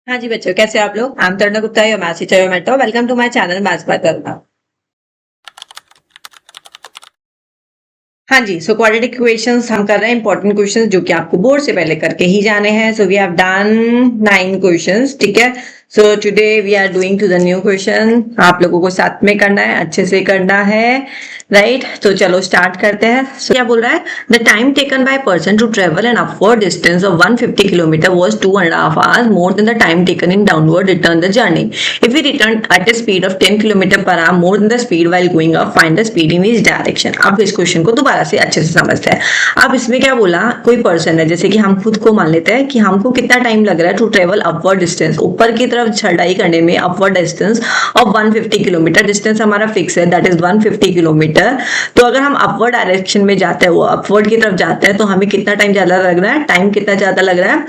हाँ जी बच्चों, कैसे आप लोग? I am Taruna Gupta, your maths teacher, your mentor. Welcome to my channel maths by Taruna. हाँ जी, सो क्वाड्रेटिक इक्वेशंस हम कर रहे हैं, इंपॉर्टेंट क्वेश्चंस जो कि आपको बोर्ड से पहले करके ही जाने हैं। So we have done 9 questions, ठीक है। So today we are doing to the new question. आप लोगों को साथ में करना है, अच्छे से करना है, राइट? तो चलो स्टार्ट करते हैं। क्या बोल रहा है? The time taken by person to travel an upward distance of 150 kilometre was 2.5 hours more than the time taken in downward return the journey. If we return at a speed of 10 kilometre per our more than the speed while going up, find the speed in each direction. अब इस question को दोबारा से अच्छे से समझते हैं। अब इसमें क्या बोला, कोई पर्सन है, जैसे कि हम खुद को मान लेते हैं कि हमको कितना टाइम लग रहा है टू ट्रेवल अपवर्ड डिस्टेंस, ऊपर की तरफ चढ़ाई करने में, upward distance of 150 kilometre. Distance हमारा फिक्स है, दैट इज 150 किलोमीटर। तो अगर हम अपवर्ड डायरेक्शन में जाते हैं, वो अपवर्ड की तरफ जाते हैं, तो हमें कितना टाइम ज्यादा लग रहा है? टाइम कितना ज्यादा लग रहा है?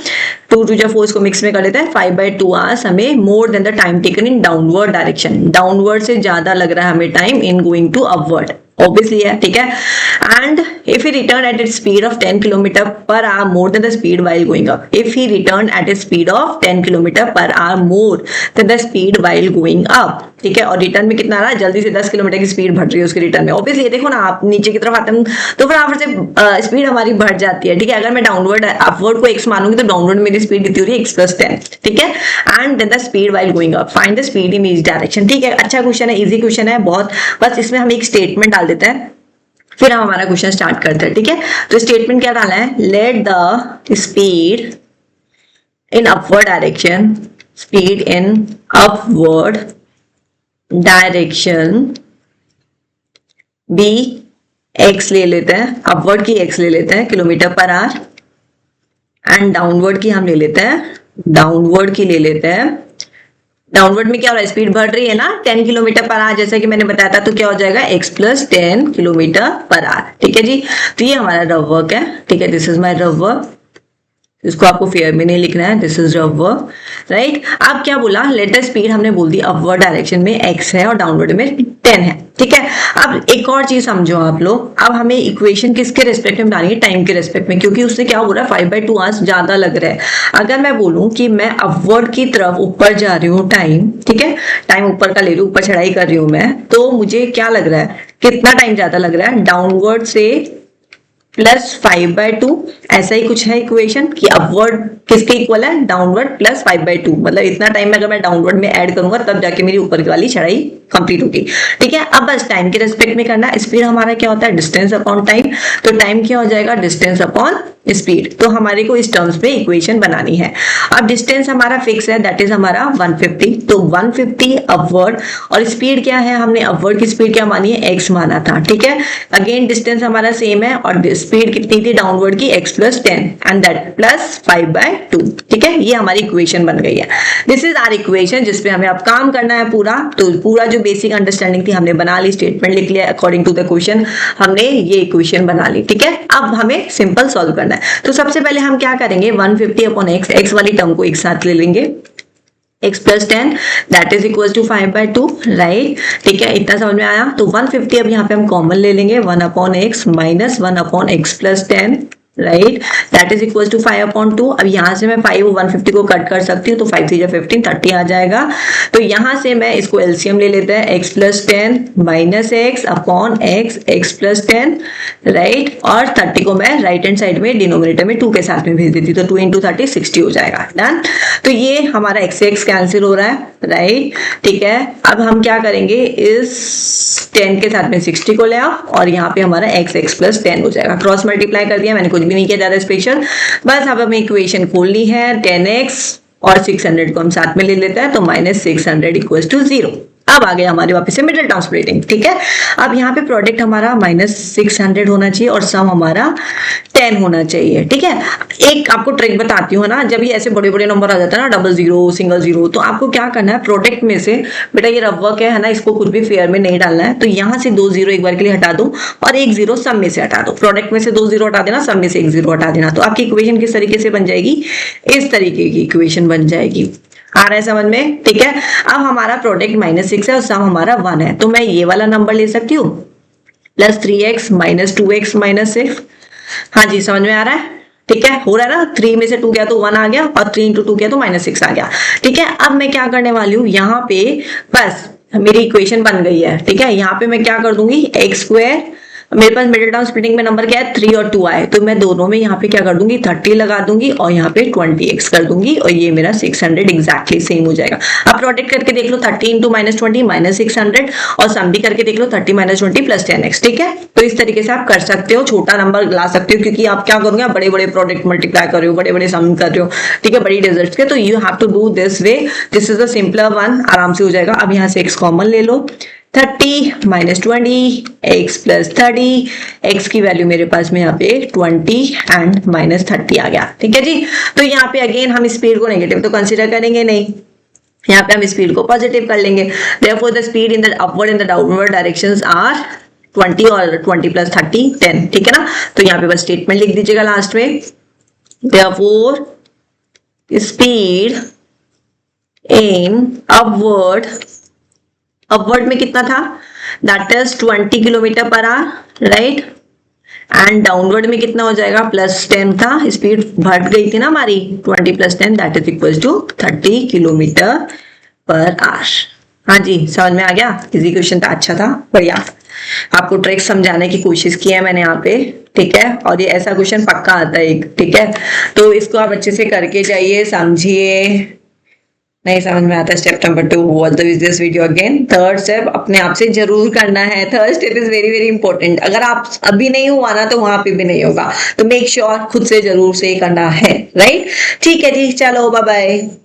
2 को मिक्स में कर लेते हैं, 5/2 आवर्स हमें more than the time taken in downward direction. Downward से ज्यादा लग रहा है हमें time in going to upward, obviously है, ठीक है। And if he return at a speed of 10 kilometre per hour more than the speed while going up, if he return at a speed of 10 kilometre per hour more than the speed while going up, ठीक है। और return में कितना आ रहा है? जल्दी से 10 kilometre की स्पीड बढ़ रही है उसके रिटर्न में, ऑब्वियसली। देखो ना, आप नीचे की तरफ आते हैं तो फटाफट से स्पीड हमारी बढ़ जाती है, ठीक है। अगर मैं डाउनवर्ड अपवर्ड को x मानूंगी तो डाउनवर्ड मेरी स्पीड कितनी हो रही है? x+10, ठीक है। And then the speed while going up, find the speed in each direction, ठीक है। अच्छा क्वेश्चन है, इजी क्वेश्चन है बहुत। बस इसमें हम एक स्टेटमेंट डाल देते हैं, फिर हम हमारा क्वेश्चन स्टार्ट करते हैं, ठीक है। तो स्टेटमेंट क्या डालना है? Let the speed in upward direction, speed in upward direction be x ले लेते हैं, अपवर्ड की x ले लेते हैं kilometre per our, and downward की हम ले लेते हैं, डाउनवर्ड की ले लेते हैं। डाउनवर्ड में क्या हो रहा है? स्पीड बढ़ रही है ना, 10 किलोमीटर पर आवर, जैसा कि मैंने बताया था। तो क्या हो जाएगा? x+10 किलोमीटर पर आवर, ठीक है जी। तो ये हमारा रफ वर्क है, ठीक है। This is my rough work, इसको आपको फेयर में नहीं लिखना है, this is rough work, right. अब क्या बोला? लेट द स्पीड हमने बोल दी अपवर्ड डायरेक्शन में x है और डाउनवर्ड में 10 है, ठीक है। अब एक और चीज समझो आप लोग, अब हमें इक्वेशन किसके रेस्पेक्ट में बनानी है? टाइम के रेस्पेक्ट में, क्योंकि उसने क्या बोला? 5/2 आवर्स ज्यादा लग रहा है। अगर मैं बोलूं कि मैं अपवर्ड की तरफ ऊपर जा रही हूँ टाइम, ठीक है, टाइम ऊपर का ले रही हूँ, ऊपर चढ़ाई कर रही हूँ मैं, तो मुझे क्या लग रहा है? कितना टाइम ज्यादा लग रहा है? डाउनवर्ड से +5/2, ऐसा ही कुछ है इक्वेशन कि अपवर्ड किसके इक्वल है? डाउनवर्ड +5/2, मतलब इतना टाइम में अगर मैं डाउनवर्ड में ऐड करूंगा तब जाके मेरी ऊपर की वाली चढ़ाई कंप्लीट होगी, ठीक है। अब बस टाइम के रेस्पेक्ट में करना है। स्पीड हमारा क्या होता है? Distance upon time. तो टाइम क्या हो जाएगा? Distance upon speed. तो हमारे को इस टर्म्स में इक्वेशन बनानी है। अब डिस्टेंस हमारा फिक्स है, दैट इज हमारा 150, तो 150 अपवर्ड, और स्पीड क्या है? हमने अपवर्ड की स्पीड क्या मानी है? x माना था, ठीक है। अगेन डिस्टेंस हमारा सेम है, और स्पीड कितनी थी डाउनवर्ड की? x+10 एंड दैट +5/2, ठीक है। ये हमारी इक्वेशन बन गई है। दिस इज आवर इक्वेशन, जिसपे हमें अब काम करना है पूरा। तो पूरा जो बेसिक अंडरस्टैंडिंग थी हमने बना ली, स्टेटमेंट लिख लिया अकॉर्डिंग टू द क्वेश्चन, हमने ये इक्वेशन बना ली, ठीक है। अब हमें सिंपल सॉल्व करना है। तो सबसे पहले हम क्या करेंगे? 150 अपॉन x वाली टर्म को एक साथ ले लेंगे, x+10 that is equal to 5/2, right, ठीक है। इतना समझ में आया? तो 150 अब यहाँ पे हम कॉमन ले लेंगे, 1/x minus 1/x+10, right, that is equal to 5/2। अब यहाँ से मैं 5 150 को कट कर सकती हूँ, तो 5 3 15 30 आ जाएगा। तो यहाँ से मैं इसको एलसीएम ले लेते हैं, x+10 minus x upon x+10, right, और 30 को मैं राइट हैंड साइड में डिनोमिनेटर में 2 के साथ में भेज देती हूँ, तो 2 × 30 60 हो जाएगा, डन। तो ये हमारा x से x कैंसिल हो रहा है, राइट, ठीक है। अब हम क्या करेंगे? इस 10 के साथ में 60 को ले आओ, और यहाँ पे हमारा x+10 हो जाएगा। क्रॉस मल्टीप्लाई कर दिया मैंने, कुछ भी नहीं किया ज्यादा स्पेशल, बस अब हमें इक्वेशन खोल ली है। 10x और 600 को हम साथ में ले लेते हैं, तो -600 = 0। अब आ गया हमारे वापस से मिडिल टर्म स्प्लिटिंग, ठीक है। अब यहाँ पे प्रोडक्ट हमारा -600 होना चाहिए और सम हमारा 10 होना चाहिए, ठीक है। एक आपको ट्रिक बताती हूँ ना, जब ये ऐसे बड़े बड़े नंबर आ जाता है ना, डबल जीरो सिंगल जीरो, तो आपको क्या करना है? प्रोडक्ट में से, बेटा ये रफ वर्क है ना, इसको कुछ भी फेयर में नहीं डालना है, तो यहाँ से 2 जीरो एक बार के लिए हटा दो, और 1 जीरो सब में से हटा दो। प्रोडक्ट में से 2 जीरो हटा देना, सब में से 1 जीरो हटा देना, तो आपकी इक्वेशन किस तरीके से बन जाएगी? इस तरीके की इक्वेशन बन जाएगी। आ रहा है समझ में? ठीक है। अब हमारा प्रोडक्ट -6 है और सम हमारा 1 है, तो मैं ये वाला नंबर ले सकती हूँ, +3x -2x -6। हाँ जी, समझ में आ रहा है? ठीक है, हो रहा है ना, 3 में से 2 गया तो 1 आ गया और 3 into 2 गया तो -6 आ गया। ठीक है, अब मैं क्या करने वाली हूँ यहाँ पे, बस मेरी इक्वेशन बन गई है। ठीक है, यहाँ पे मैं क्या कर दूंगी, एक्स स्क्वायर, मेरे पास मिडिल टर्म स्प्लिटिंग में नंबर क्या है 3 और 2 आए, तो मैं दोनों में यहाँ पे क्या कर दूंगी 30 लगा दूंगी और यहाँ पे 20x कर दूंगी और ये मेरा 600 एग्जैक्टली सेम हो जाएगा। अब प्रोडक्ट करके देख लो 30 into -20 -600 और सम भी करके देख लो 30 -20 + 10x। ठीक है, तो इस तरीके से आप कर सकते हो, छोटा नंबर ला सकते हो, क्योंकि आप क्या करोगे, बड़े बड़े प्रोडक्ट मल्टीप्लाई कर रहे हो, बड़े बड़े सम कर रहे हो। ठीक है, बड़ी रिजल्ट के, तो you have to do this way, this is the simpler one, आराम से हो जाएगा। अब यहाँ से x कॉमन ले लो, 30 -20 x + 30, x की वैल्यू मेरे पास में यहाँ पे 20 एंड -30 आ गया। ठीक है जी, तो यहाँ पे अगेन हम स्पीड को नेगेटिव तो कंसीडर करेंगे नहीं, यहाँ पे हम स्पीड को पॉजिटिव कर लेंगे। Therefore the speed in the upward and the downward directions are 20 और 20 + 30 10। ठीक है ना, तो यहाँ पे बस स्टेटमेंट लिख दीजिएगा लास्ट में, देयरफॉर स्पीड इन अपवर्ड में कितना था, that is 20 kilometre per our, right, and downward में कितना हो जाएगा, +10 था, स्पीड बढ़ गई थी ना हमारी, 20 + 10 that is equal to 30 kilometre per hour. हाँ जी, समझ में आ गया, इजी क्वेश्चन था, अच्छा था, बढ़िया। आपको ट्रिक समझाने की कोशिश की है मैंने यहाँ पे। ठीक है, और ये ऐसा क्वेश्चन पक्का आता है एक। ठीक है, तो इसको आप अच्छे से करके जाइए, समझिए, नहीं समझ में आता step number 2, watch this video again. Third step अपने आप से जरूर करना है, third step is very very important. अगर आप अभी नहीं हुआ ना तो वहां पे भी नहीं होगा, तो मेक श्योर खुद से जरूर से करना है, राइट। ठीक है जी, चलो बाय बाय।